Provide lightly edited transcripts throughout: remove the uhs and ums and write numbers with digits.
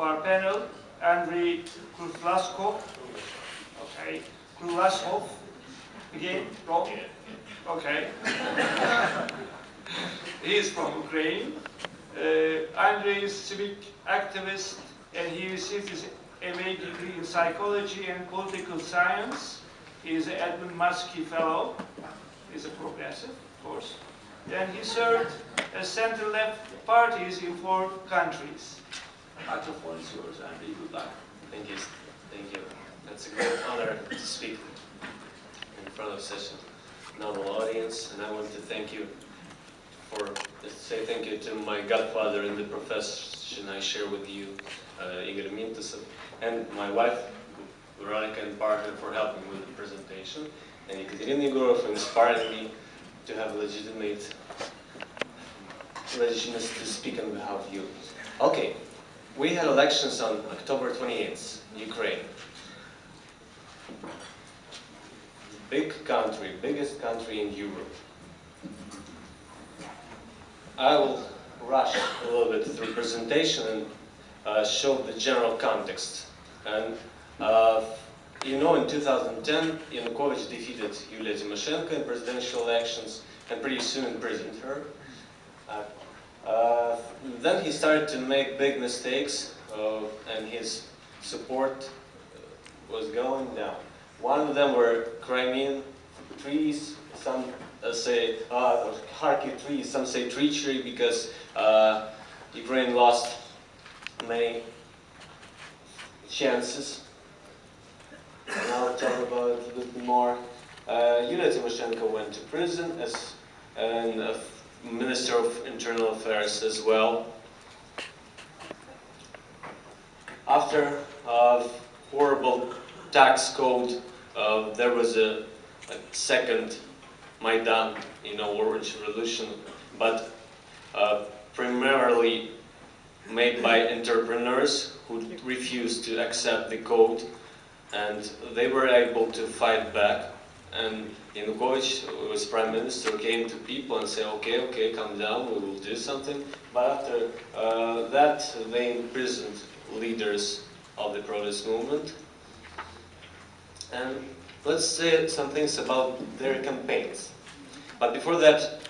our panel, Andriy Kruglashov. Okay, Kruglashov. Again, wrong? Okay. He is from Ukraine. Andriy is a civic activist, and he received his MA degree in psychology and political science. He is an Edmund Muskie Fellow. He's a progressive, of course. And he served as center-left parties in 4 countries. The microphone is yours, Andriy. Good luck. Thank you. Thank you. It's a great honor to speak in front of such a noble audience, and I want to thank you say thank you to my godfather in the profession I share with you, Igor Mintasov, and my wife, Veronica, and partner for helping with the presentation, and Ekaterina Igorov for inspiring me to have legitimacy to speak on behalf of you. Okay, we had elections on October 28th, Ukraine. Big country, biggest country in Europe. I will rush a little bit through presentation and show the general context. And you know, in 2010, Yanukovych defeated Yulia Tymoshenko in presidential elections and pretty soon imprisoned her. Then he started to make big mistakes and his support was going down. One of them were Crimean treaties, some say Kharkiv treaties, some say treachery because Ukraine lost many chances. And I'll talk about it a little bit more. Yulia Tymoshenko went to prison as a Minister of Internal Affairs as well. After horrible tax code, there was a second Maidan, Orange Revolution, but primarily made by entrepreneurs who refused to accept the code, and they were able to fight back. And Yanukovych, who was prime minister, came to people and said, okay, calm down, we will do something. But after that, they imprisoned leaders of the protest movement. And let's say some things about their campaigns. But before that,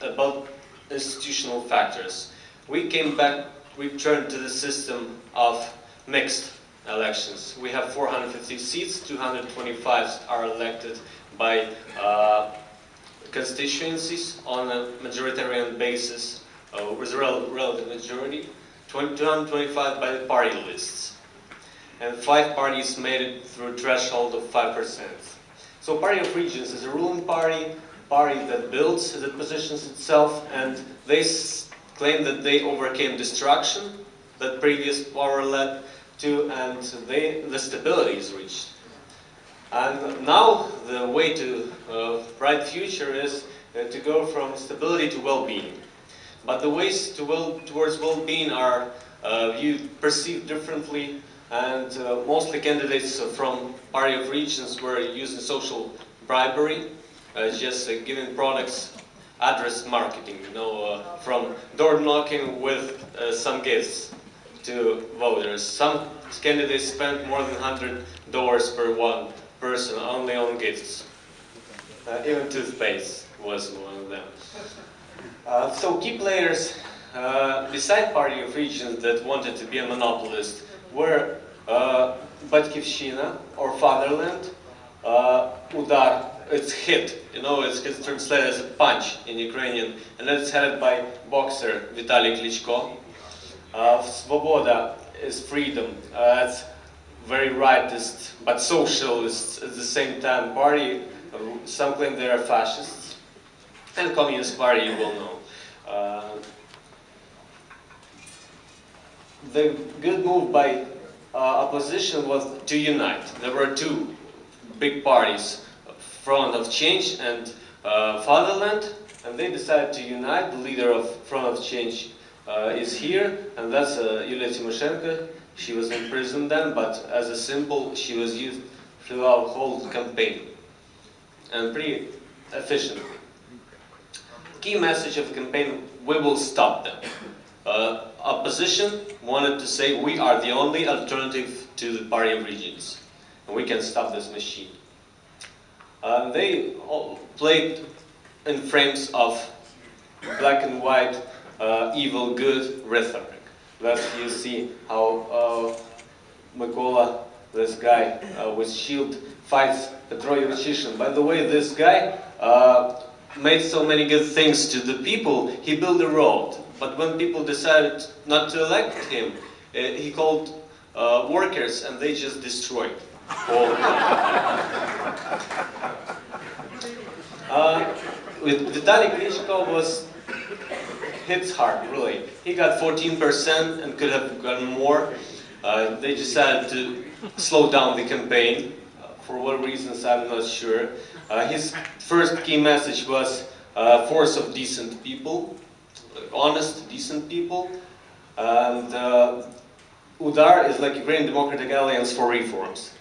about institutional factors. We turned to the system of mixed elections. We have 450 seats, 225 are elected by constituencies on a majoritarian basis with a relative majority, 225 by the party lists. And 5 parties made it through a threshold of 5%. So Party of Regions is a ruling party that builds, that positions itself, and they claim that they overcame destruction that previous power led to, and the stability is reached. And now the way to bright future is to go from stability to well-being. But the ways towards well-being are perceived differently, and mostly candidates from Party of Regions were using social bribery, just giving products, address marketing, from door knocking with some gifts to voters. Some candidates spent more than $100 per one person only on gifts. Even toothpaste was one of them. So key players, beside Party of Regions that wanted to be a monopolist, were Batkivshchina, or Fatherland, Udar, it's hit, it's translated as a punch in Ukrainian, and it's headed by boxer Vitaly Klitschko. Svoboda is freedom. It's very rightist, but socialist at the same time party. Some claim they are fascists. And Communist Party, you will know. The good move by opposition was to unite. There were 2 big parties, Front of Change and Fatherland, and they decided to unite. The leader of Front of Change is here, and that's Yulia Tymoshenko. She was in prison then, but as a symbol, she was used throughout the whole campaign, and pretty efficiently. Key message of the campaign: we will stop them. opposition wanted to say we are the only alternative to the Party of Regions, and we can stop this machine. They all played in frames of black and white, evil, good rhetoric. Thus you see how Mykola, this guy with shield, fights Petro Yurchyshin. By the way, this guy made so many good things to the people. He built a road, but when people decided not to elect him, he called workers and they just destroyed all of them. With Vitaly Klitschko was hit hard, really. He got 14% and could have gotten more. They decided to slow down the campaign. For what reasons, I'm not sure. His first key message was force of decent people, honest, decent people. And UDAR is like Ukrainian Democratic Alliance for Reforms.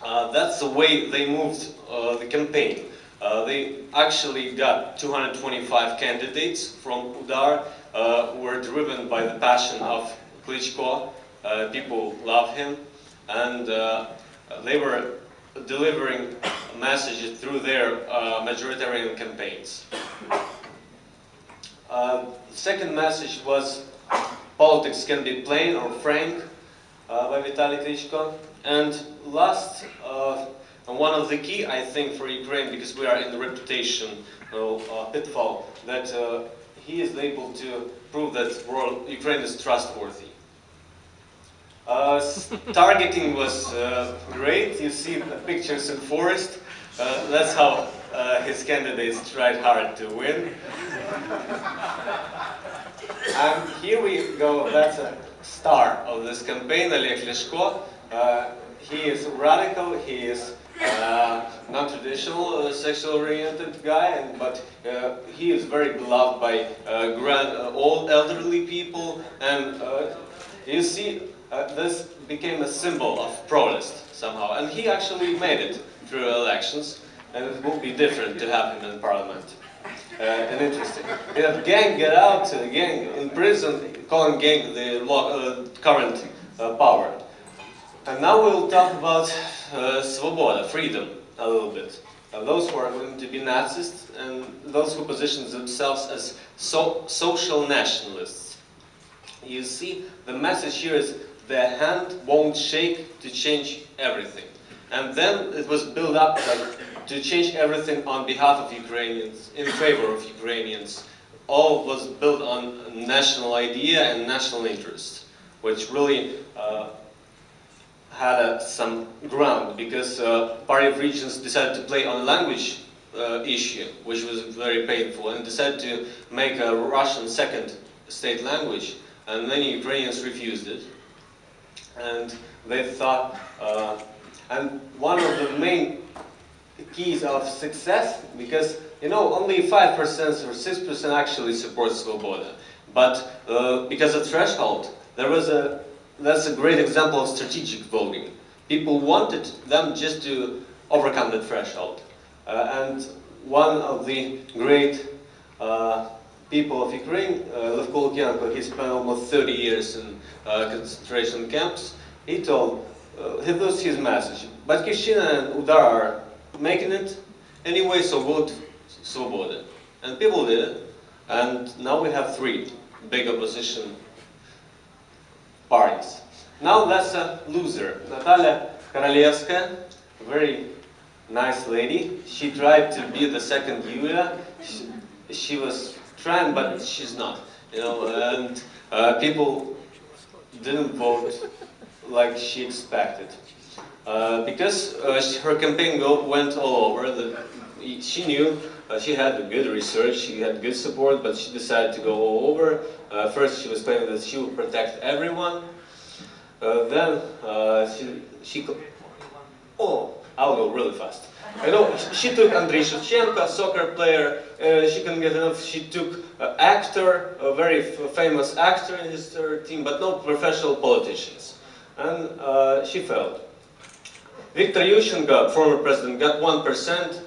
That's the way they moved the campaign. They actually got 225 candidates from UDAR who were driven by the passion of Klitschko. People love him, and they were delivering messages through their majoritarian campaigns. Second message was politics can be plain or frank by Vitaly Klitschko. And last, and one of the key, I think, for Ukraine, because we are in the reputation pitfall, that he is able to prove that Ukraine is trustworthy. Targeting was great. You see the pictures in forest. That's how his candidates tried hard to win. And here we go. That's a star of this campaign, Oleg Leshko. He is radical. He is non-traditional, sexual-oriented guy, but he is very beloved by old elderly people. And you see, this became a symbol of protest somehow, and he actually made it through elections, and it would be different to have him in parliament. And interesting. Gang get out, gang in prison, calling gang the current power. And now we'll talk about svoboda, freedom, a little bit. Those who are going to be Nazis and those who position themselves as social nationalists. You see, the message here is the hand won't shake to change everything. And then it was built up to change everything on behalf of Ukrainians, in favor of Ukrainians. All was built on national idea and national interest, which really had some ground, because Party of Regions decided to play on a language issue, which was very painful, and decided to make a Russian second state language, and many Ukrainians refused it. And they thought, and one of the main keys of success, because only 5% or 6% actually support Svoboda, but because of threshold, that's a great example of strategic voting. People wanted them just to overcome the threshold, and one of the great people of Ukraine, Lev Kolokyenko, he spent almost 30 years in concentration camps. He was his message. Batkivshchina and UDAR are making it anyway, so vote Svoboda. And people did it. And now we have 3 big opposition parties. Now that's a loser. Natalia Korolevskaya, very nice lady. She tried to be the second Yulia. She was trying, but she's not. And people didn't vote like she expected. Because her campaign went all over. She knew she had good research, she had good support, but she decided to go all over. First she was claiming that she would protect everyone. Then I'll go really fast. She took Andriy Shevchenko, a soccer player. She couldn't get enough. She took an actor, a very famous actor in his team, but no professional politicians. And she failed. Viktor Yushchenko, former president, got 1%,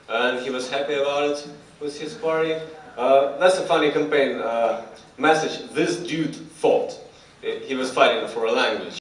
and he was happy about it with his party. That's a funny campaign message. This dude thought he was fighting for a language.